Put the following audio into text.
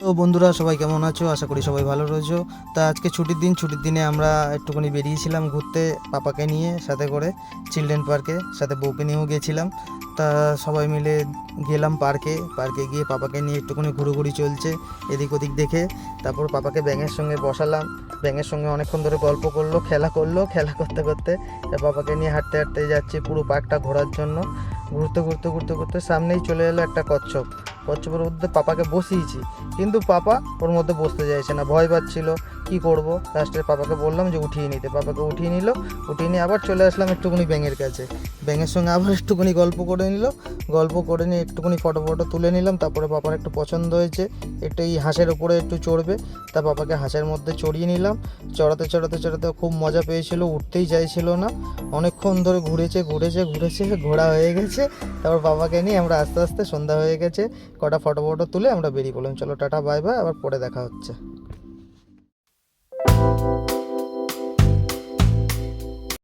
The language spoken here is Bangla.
তো বন্ধুরা সবাই কেমন আছো? আশা করি সবাই ভালো রয়েছো। তা আজকে ছুটির দিনে আমরা একটুখানি বেরিয়েছিলাম ঘুরতে পাপাকে নিয়ে সাথে করে চিলড্রেন পার্কে, সাথে বউকে নিয়েও গেছিলাম। তা সবাই মিলে গেলাম পার্কে গিয়ে পাপাকে নিয়ে একটুখানি ঘুরোঘুরি চলছে এদিক ওদিক দেখে। তারপর পাপাকে ব্যাঙের সঙ্গে বসালাম, ব্যাঙের সঙ্গে অনেকক্ষণ ধরে গল্প করলো, খেলা করতে করতে পাপাকে নিয়ে হাঁটতে হাঁটতে যাচ্ছি পুরো পার্কটা ঘোরার জন্য। ঘুরতে সামনেই চলে এলো একটা কচ্ছপের মধ্যে পাপাকে বসিয়েছি, কিন্তু পাপা ওর মধ্যে বসতে চাইছে না, ভয় পাচ্ছিল। কি করব, লাস্টে পাপাকে বললাম যে উঠিয়ে নিতে, পাপাকে উঠিয়ে নিল। উঠিয়ে নিয়ে আবার চলে আসলাম একটুখানি ব্যাঙের কাছে, ব্যাঙের সঙ্গে আবার একটুখানি গল্প করে নিয়ে একটুখানি ফটো তুলে নিলাম। তারপরে পাপার একটু পছন্দ হয়েছে, একটু এই হাঁসের ওপরে একটু চড়বে, তা পাপাকে হাঁসের মধ্যে চড়িয়ে নিলাম। চড়াতে খুব মজা পেয়েছিল, উঠতেই চাইছিল না। অনেকক্ষণ ধরে ঘুরেছে, ঘোরা হয়ে গেছে। তারপর বাবাকে নিয়ে আমরা আস্তে আস্তে সন্ধ্যা হয়ে গেছে, কটা ফটো তুলে আমরা বেরিয়ে পড়লাম। চলো টাটা বাই বাই, আবার পরে দেখা হচ্ছে।